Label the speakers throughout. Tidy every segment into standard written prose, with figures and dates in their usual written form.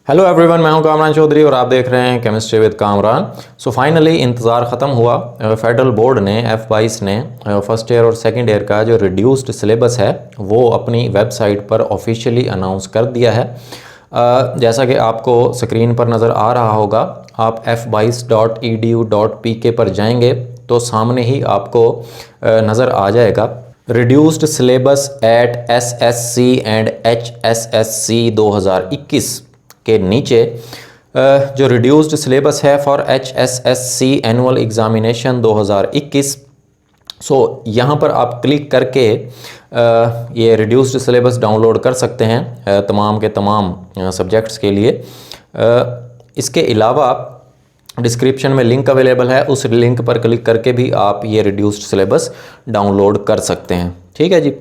Speaker 1: Hello everyone, मैं हूं कामरान चौधरी और आप देख रहे हैं chemistry with Kamran. So finally इंतज़ार ख़त्म हुआ। फेडरल बोर्ड ने F22 ने फर्स्ट ईयर और सेकंड ईयर का जो रिड्यूस्ड सिलेबस है वो अपनी वेबसाइट पर ऑफिशियली अनाउंस कर दिया है। जैसा कि आपको स्क्रीन पर नज़र आ रहा होगा, आप f22.edu.pk पर जाएंगे तो सामने ही आपको नज़र आ जाएगा reduced syllabus at SSC and HSSC 2021 के नीचे जो रिड्यूस्ड सिलेबस है for HSSC annual examination 2021। So यहाँ पर आप क्लिक करके ये रिड्यूस्ड सिलेबस डाउनलोड कर सकते हैं तमाम के तमाम सब्जेक्ट्स के लिए। इसके अलावा डिस्क्रिप्शन में लिंक अवेलेबल है, उस लिंक पर क्लिक करके भी आप ये रिड्यूस्ड सिलेबस डाउनलोड कर सकते हैं। ठीक है जी।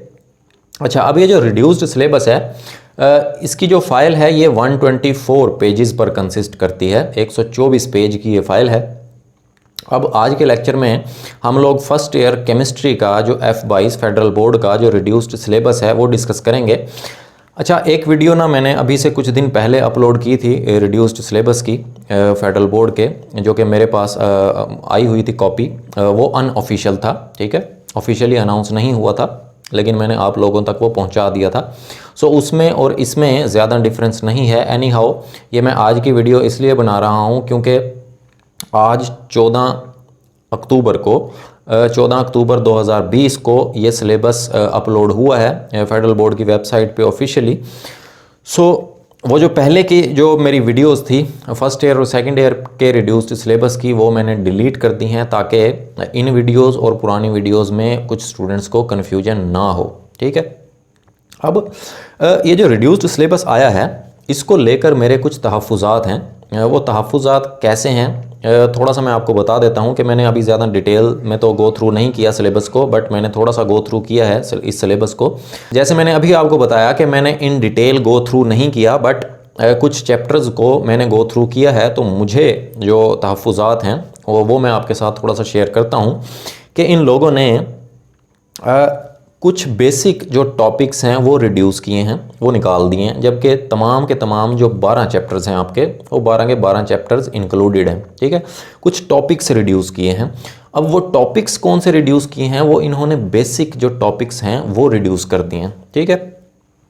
Speaker 1: अच्छा, अब ये जो रिड्यूस्ड सिलेबस है इसकी जो फ़ाइल है ये 124 पेजेस पर कंसिस्ट करती है। 124 पेज की ये फ़ाइल है। अब आज के लेक्चर में हम लोग फर्स्ट ईयर केमिस्ट्री का जो F22 फेडरल बोर्ड का जो रिड्यूस्ड सिलेबस है वो डिस्कस करेंगे। अच्छा, एक वीडियो ना मैंने अभी से कुछ दिन पहले अपलोड की थी रिड्यूस्ड सिलेबस की फेडरल बोर्ड के, जो कि मेरे पास आई हुई थी कॉपी। वो अनऑफिशियल था, ठीक है, ऑफिशियली अनाउंस नहीं हुआ था, लेकिन मैंने आप लोगों तक वो पहुंचा दिया था। सो उसमें और इसमें ज़्यादा डिफरेंस नहीं है। एनी हाउ, ये मैं आज की वीडियो इसलिए बना रहा हूँ क्योंकि आज 14 अक्टूबर को 14 अक्टूबर 2020 को ये सिलेबस अपलोड हुआ है फेडरल बोर्ड की वेबसाइट पे ऑफिशियली। सो वो जो पहले की जो मेरी वीडियोस थी फर्स्ट ईयर और सेकंड ईयर के रिड्यूस्ड सिलेबस की, वो मैंने डिलीट कर दी हैं ताकि इन वीडियोस और पुरानी वीडियोस में कुछ स्टूडेंट्स को कन्फ्यूजन ना हो। ठीक है। अब ये जो रिड्यूस्ड सिलेबस आया है इसको लेकर मेरे कुछ तहफ़्फ़ुज़ात हैं। वो तहफ़्फ़ुज़ात कैसे हैं थोड़ा सा मैं आपको बता देता हूँ कि मैंने अभी ज़्यादा डिटेल में तो गो थ्रू नहीं किया सिलेबस को, बट मैंने थोड़ा सा गो थ्रू किया है इस सिलेबस को। जैसे मैंने अभी आपको बताया कि मैंने इन डिटेल गो थ्रू नहीं किया, बट कुछ चैप्टर्स को मैंने गो थ्रू किया है। तो मुझे जो तहफ़्फ़ुज़ात हैं वो मैं आपके साथ थोड़ा सा शेयर करता हूँ कि इन लोगों ने कुछ बेसिक जो टॉपिक्स हैं वो रिड्यूस किए हैं, वो निकाल दिए हैं, जबकि तमाम के तमाम जो 12 चैप्टर्स हैं आपके, वो 12 के 12 चैप्टर्स इंक्लूडेड हैं। ठीक है। कुछ टॉपिक्स रिड्यूस किए हैं। अब वो टॉपिक्स कौन से रिड्यूस किए हैं, वो इन्होंने बेसिक जो टॉपिक्स हैं वो रिड्यूस कर दिए हैं। ठीक है।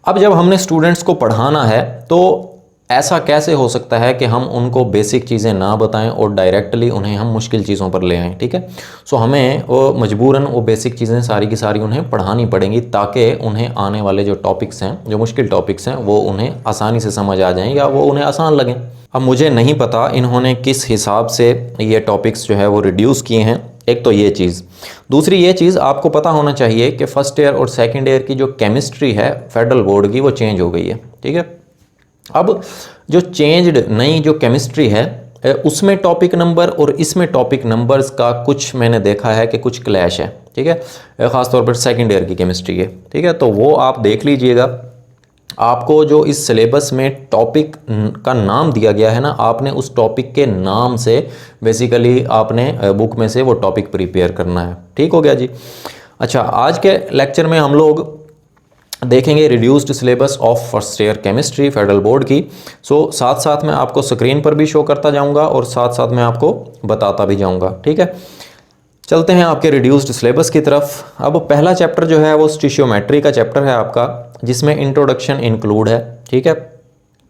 Speaker 1: अब जब हमने स्टूडेंट्स को पढ़ाना है तो ऐसा कैसे हो सकता है कि हम उनको बेसिक चीज़ें ना बताएं और डायरेक्टली उन्हें हम मुश्किल चीज़ों पर ले आएँ। ठीक है। सो हमें वो मजबूरन वो बेसिक चीज़ें सारी की सारी उन्हें पढ़ानी पड़ेंगी ताकि उन्हें आने वाले जो टॉपिक्स हैं, जो मुश्किल टॉपिक्स हैं, वो उन्हें आसानी से समझ आ जाएं या वो उन्हें आसान लगें। अब मुझे नहीं पता इन्होंने किस हिसाब से ये टॉपिक्स जो है वो रिड्यूस किए हैं। एक तो ये चीज़। दूसरी ये चीज़ आपको पता होना चाहिए कि फ़र्स्ट ईयर और सेकेंड ईयर की जो केमिस्ट्री है फेडरल बोर्ड की, वो चेंज हो गई है। ठीक है। अब जो चेंज्ड नई जो केमिस्ट्री है उसमें टॉपिक नंबर और इसमें टॉपिक नंबर्स का कुछ मैंने देखा है कि कुछ क्लैश है। ठीक है। ख़ासतौर पर सेकंड ईयर की केमिस्ट्री है। ठीक है। तो वो आप देख लीजिएगा। आपको जो इस सिलेबस में टॉपिक का नाम दिया गया है ना, आपने उस टॉपिक के नाम से बेसिकली आपने बुक में से वो टॉपिक प्रिपेयर करना है। ठीक हो गया जी। अच्छा, आज के लेक्चर में हम लोग देखेंगे reduced syllabus of first year chemistry federal board की। सो साथ साथ मैं आपको स्क्रीन पर भी शो करता जाऊंगा और साथ साथ मैं आपको बताता भी जाऊंगा। ठीक है। चलते हैं आपके रिड्यूस्ड सिलेबस की तरफ। अब पहला चैप्टर जो है वो स्टिशियोमेट्री का चैप्टर है आपका, जिसमें इंट्रोडक्शन इंक्लूड है। ठीक है।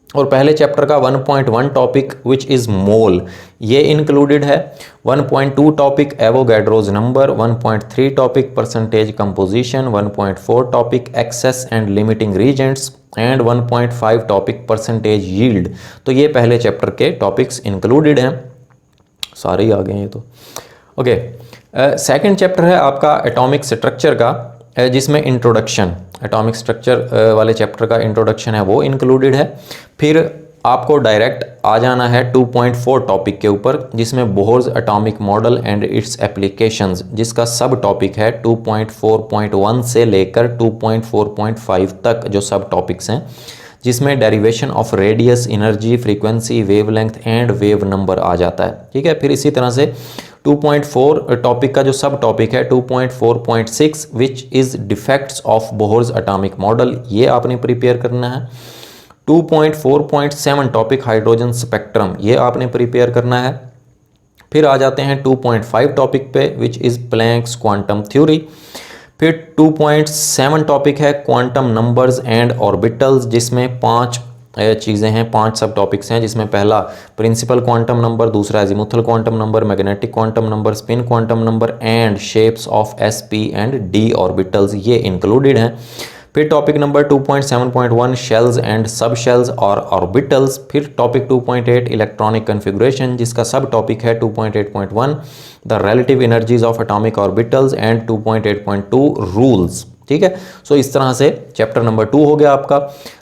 Speaker 1: और पहले चैप्टर का 1.1 टॉपिक विच इज़ मोल, ये इंक्लूडेड है। 1.2 topic Avogadro's number, 1.3 topic percentage composition, 1.4 topic excess and limiting reagents and 1.5 topic percentage yield. तो ये पहले चैप्टर के टॉपिक्स इंक्लूडेड हैं। सारे ही आ गए हैं तो ओके। सेकंड चैप्टर है आपका एटॉमिक स्ट्रक्चर का, जिसमें इंट्रोडक्शन, एटॉमिक स्ट्रक्चर वाले चैप्टर का इंट्रोडक्शन है वो इंक्लूडेड है। फिर आपको डायरेक्ट आ जाना है 2.4 टॉपिक के ऊपर, जिसमें Bohr's atomic model and it's applications, जिसका सब टॉपिक है 2.4.1 से लेकर 2.4.5 तक जो सब टॉपिक्स हैं, जिसमें derivation of radius, energy, frequency, wavelength and wave number आ जाता है। ठीक है। फिर इसी तरह से 2.4 टॉपिक का जो सब टॉपिक है 2.4.6 which is defects of Bohr's atomic model, ये आपने प्रिपेयर करना है। 2.4.7 टॉपिक हाइड्रोजन स्पेक्ट्रम, ये आपने प्रिपेयर करना है। फिर आ जाते हैं 2.5 टॉपिक पे which is Planck's quantum theory. फिर 2.7 टॉपिक है क्वांटम नंबर्स एंड ऑर्बिटल्स, जिसमें 5 चीज़ें हैं, 5 सब टॉपिक्स हैं, जिसमें पहला प्रिंसिपल क्वांटम नंबर, दूसरा azimuthal quantum number, magnetic quantum number, spin quantum number and shapes of S P and D orbitals, ये इंक्लूडेड हैं। फिर टॉपिक नंबर 2.7.1 शेल्स एंड सब शेल्स और ऑर्बिटल्स। फिर टॉपिक 2.8 इलेक्ट्रॉनिक कन्फिगरेशन, जिसका सब टॉपिक है 2.8.1 the relative energies of atomic orbitals and 2.8.2 rules. ठीक है, सो इस तरह से चैप्टर नंबर 2 हो गया आपका।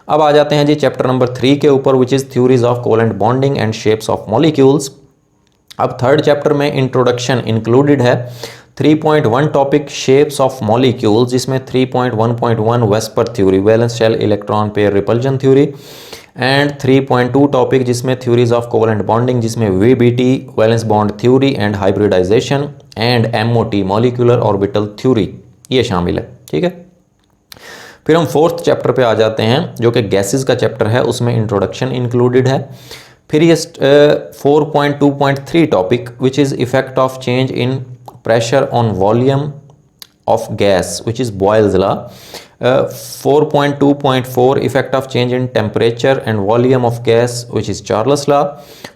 Speaker 1: अब आ जाते हैं जी चैप्टर नंबर 3 के ऊपर which is theories of covalent bonding and shapes of molecules. अब थर्ड चैप्टर में इंट्रोडक्शन इंक्लूडेड है। 3.1 टॉपिक शेप्स ऑफ मॉलिक्यूल्स, जिसमें 3.1.1 VSEPR theory, valence shell electron pair repulsion theory, and 3.2 topic जिसमें थ्योरीज ऑफ कोवेलेंट बॉन्डिंग, जिसमें VBT valence bond theory and hybridisation and MOT molecular orbital theory, ये शामिल है। ठीक है, फिर हम फोर्थ चैप्टर पे आ जाते हैं जो कि गैसेस का चैप्टर है, उसमें इंट्रोडक्शन इंक्लूडेड है। फिर ये 4.2.3 topic which is effect of change in pressure on volume of gas which is Boyle's law. 4.2.4 effect of change in temperature and volume of gas which is Charles law.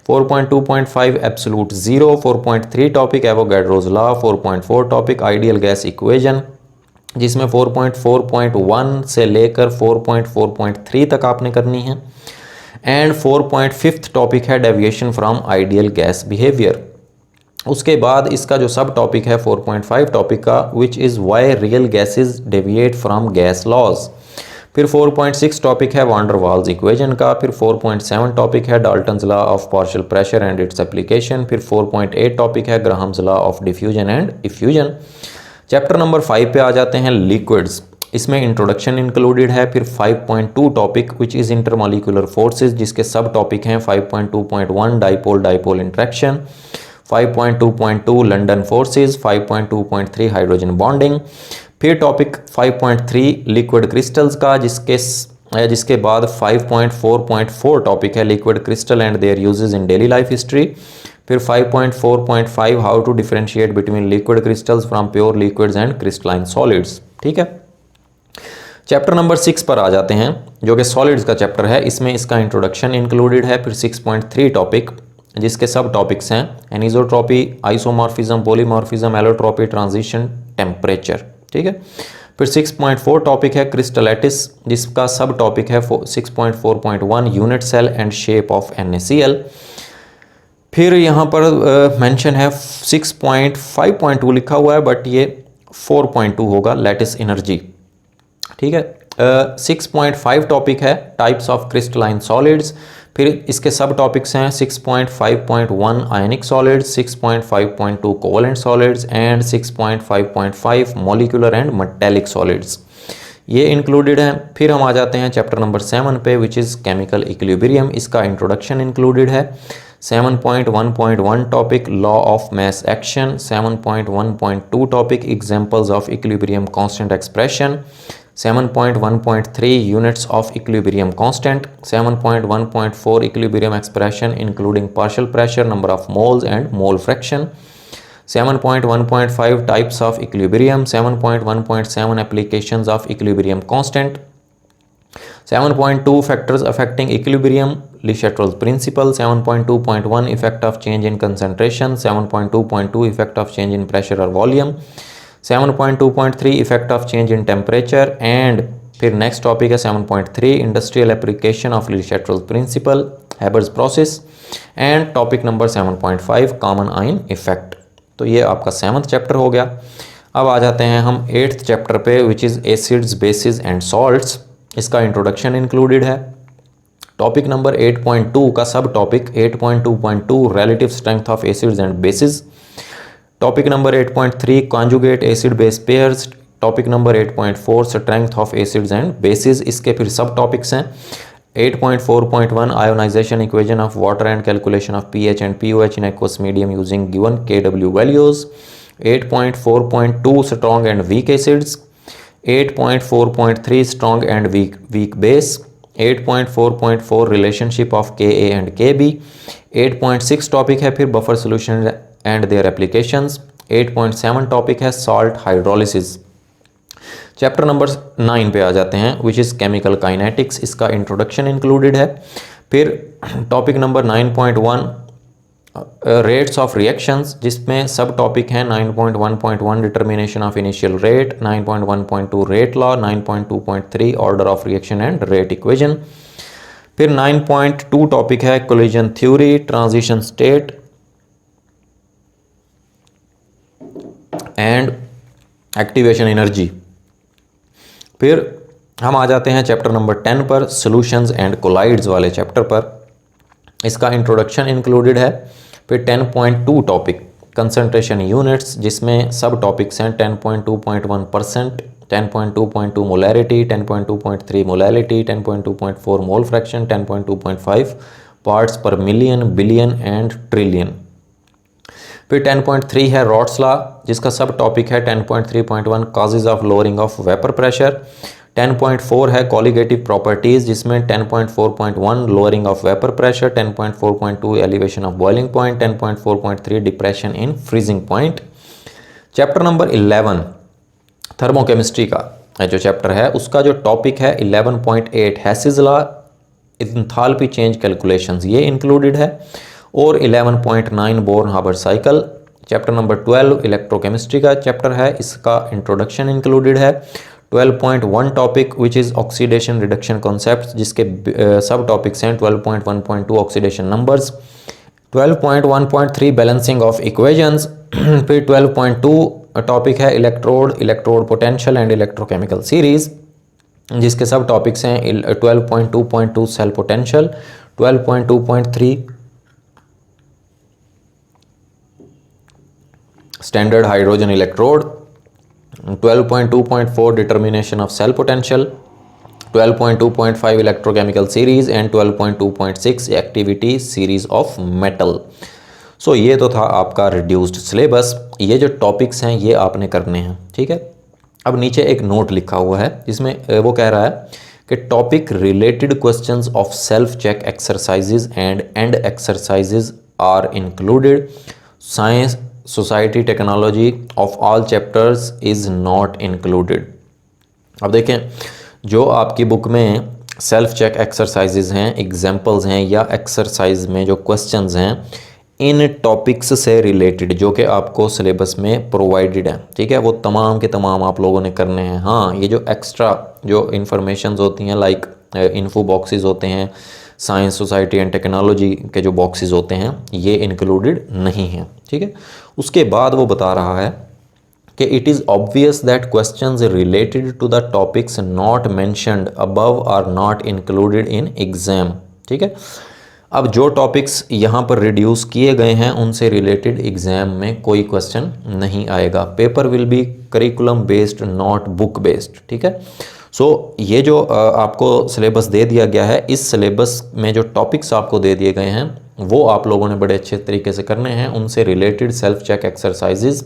Speaker 1: 4.2.5 absolute zero. 4.3 topic Avogadro's law. 4.4 topic ideal gas equation, जिसमें 4.4.1 से लेकर 4.4.3 तक आपने करनी है। And 4.5 topic है deviation from ideal gas behaviour. उसके बाद इसका जो सब टॉपिक है 4.5 टॉपिक का which is why real gases deviate from gas laws. फिर 4.6 टॉपिक है वांडर वाल्स इक्वेशन का। फिर 4.7 टॉपिक है Dalton's law of partial pressure and its application. फिर 4.8 टॉपिक है Graham's law of diffusion and effusion. Chapter number 5 पे आ जाते हैं लिक्विड्स, इसमें इंट्रोडक्शन इंक्लूडेड है। फिर 5.2 topic which is intermolecular forces, जिसके सब टॉपिक हैं 5.2.1 dipole dipole interaction, 5.2.2 London forces, 5.2.3 hydrogen bonding. फिर टॉपिक 5.3 लिक्विड क्रिस्टल्स का, जिसके बाद 5.4.4 टॉपिक है liquid crystal and their uses in daily life history. फिर 5.4.5 how to differentiate between liquid crystals from pure liquids and crystalline solids. ठीक है, chapter number 6 पर आ जाते हैं जो कि सॉलिड्स का चैप्टर है, इसमें इसका इंट्रोडक्शन इंक्लूडेड है। फिर 6.3 टॉपिक जिसके सब टॉपिक्स हैं anisotropy, isomorphism, polymorphism, allotropy, transition, temperature. ठीक है, फिर 6.4 टॉपिक है क्रिस्टलैटिस, जिसका सब टॉपिक है 6.4.1 unit cell and shape of NaCl। फिर यहाँ पर मेंशन है 6.5.2 लिखा हुआ है बट ये 4.2 होगा, लैटिस एनर्जी। ठीक है, 6.5 टॉपिक है टाइप्स ऑफ क्रिस्टलाइन सॉलिड्स। फिर इसके सब टॉपिक्स हैं 6.5.1 आयनिक solids, 6.5.2 covalent solids and 6.5.5 molecular and metallic solids, ये इंक्लूडेड हैं। फिर हम आ जाते हैं चैप्टर नंबर 7 पे विच इज़ केमिकल इक्विलिब्रियम, इसका इंट्रोडक्शन इंक्लूडेड है। 7.1.1 topic law of mass action, 7.1.2 topic examples of equilibrium constant expression, 7.1.3 units of equilibrium constant, 7.1.4 equilibrium expression including partial pressure, number of moles and mole fraction, 7.1.5 types of equilibrium, 7.1.7 applications of equilibrium constant, 7.2 factors affecting equilibrium, Le Chatelier's principle, 7.2.1 effect of change in concentration, 7.2.2 effect of change in pressure or volume, 7.2.3 effect of change in temperature and फिर next topic है 7.3 industrial application of Le Chatelier's principle, Haber's process and topic number 7.5 common ion effect. तो ये आपका 7th chapter हो गया। अब आ जाते हैं हम 8th चैप्टर पे which is acids bases and salts, इसका इंट्रोडक्शन इंक्लूडेड है। टॉपिक नंबर 8.2 का सब topic 8.2.2 relative strength of acids and bases, topic number 8.3 conjugate acid base pairs, topic number 8.4 strength of acids and bases, इसके फिर सब topics हैं 8.4.1 ionization equation of water and calculation of pH and pOH in aqueous medium using given Kw values, 8.4.2 strong and weak acids, 8.4.3 strong and weak base, 8.4.4 relationship of के A and के B. 8.6 topic है फिर buffer solution and their applications. 8.7 topic है salt hydrolysis. Chapter number 9 पे आ जाते हैं which is chemical kinetics, इसका introduction included है। फिर topic number 9.1 rates of reactions, जिसमें सब टॉपिक हैं 9.1.1 determination of initial rate, 9.1.2 rate law, 9.2.3 order of reaction and rate equation. फिर 9.2 टॉपिक है collision theory, transition state and activation energy. फिर हम आ जाते हैं चैप्टर नंबर 10 पर, सॉल्यूशंस एंड कोलाइड्स वाले चैप्टर पर, इसका इंट्रोडक्शन इंक्लूडेड है। फिर 10.2 टॉपिक कंसंट्रेशन यूनिट्स, जिसमें सब टॉपिक्स हैं 10.2.1%, 10.2.2 molarity, 10.2.3 molarity, 10.2.4 mole fraction, 10.2.5 parts पर मिलियन, बिलियन एंड ट्रिलियन। फिर 10.3 है रॉट्स लॉ, जिसका सब टॉपिक है 10.3.1 causes of lowering of vapour pressure. 10.4 है कॉलिगेटिव प्रॉपर्टीज़, जिसमें 10.4.1 lowering of vapour pressure, 10.4.2 elevation of boiling point, 10.4.3 depression in freezing point. Chapter number 11 thermochemistry का जो चैप्टर है उसका जो टॉपिक है 11.8 Hess's law, enthalpy change calculations, ये इंक्लूडेड है। और 11.9 Born Haber cycle. Chapter number 12 electrochemistry का चैप्टर है, इसका इंट्रोडक्शन इंक्लूडेड है। 12.1 topic which is oxidation reduction concept, जिसके सब टॉपिक्स हैं 12.1.2 oxidation numbers, 12.1.3 balancing of equations. फिर 12.2 टॉपिक है electrode potential and electrochemical series, जिसके सब टॉपिक्स हैं 12.2.2 cell potential, 12.2.3 standard hydrogen electrode, 12.2.4 determination of cell potential, 12.2.5 electrochemical series and 12.2.6 activity series of metal. So ये तो था आपका रिड्यूस्ड सिलेबस। ये जो टॉपिक्स हैं ये आपने करने हैं, ठीक है। अब नीचे एक नोट लिखा हुआ है, जिसमें वो कह रहा है कि topic related questions of self check exercises and and exercises are included. Science society technology of all chapters is not included. अब देखें, जो आपकी बुक में सेल्फ चेक एक्सरसाइजेज हैं, एग्जाम्पल्स हैं या एक्सरसाइज में जो क्वेश्चंस हैं, इन टॉपिक्स से रिलेटेड जो कि आपको सिलेबस में प्रोवाइडेड है, ठीक है, वो तमाम के तमाम आप लोगों ने करने हैं। हाँ, ये जो एक्स्ट्रा जो इन्फॉर्मेशंस होती हैं लाइक इन्फो बॉक्सेस होते हैं, साइंस सोसाइटी एंड टेक्नोलॉजी के जो बॉक्सेस होते हैं, ये इंक्लूडेड नहीं हैं, ठीक है। उसके बाद वो बता रहा है कि it is obvious that questions related to the topics not mentioned above are not included in exam, ठीक है। अब जो टॉपिक्स यहाँ पर रिड्यूस किए गए हैं उनसे रिलेटेड एग्ज़ाम में कोई क्वेश्चन नहीं आएगा। Paper will be curriculum based not book based, ठीक है। सो ये जो आपको सिलेबस दे दिया गया है, इस सिलेबस में जो टॉपिक्स आपको दे दिए गए हैं वो आप लोगों ने बड़े अच्छे तरीके से करने हैं। उनसे related self check exercises,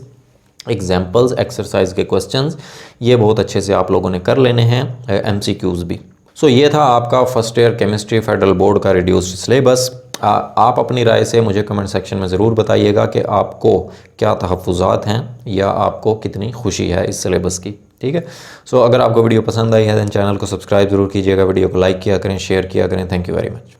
Speaker 1: examples, exercise के क्वेश्चंस, ये बहुत अच्छे से आप लोगों ने कर लेने हैं, MCQs भी। सो ये था आपका first year chemistry federal board का रिड्यूस्ड सिलेबस। आप अपनी राय से मुझे कमेंट सेक्शन में ज़रूर बताइएगा कि आपको क्या तहफ़्फ़ुज़ात हैं या आपको कितनी खुशी है इस सिलेबस की, ठीक है। सो अगर आपको वीडियो पसंद आई है देन चैनल को सब्सक्राइब ज़रूर कीजिएगा, वीडियो को लाइक किया करें, शेयर किया करें। Thank you very much.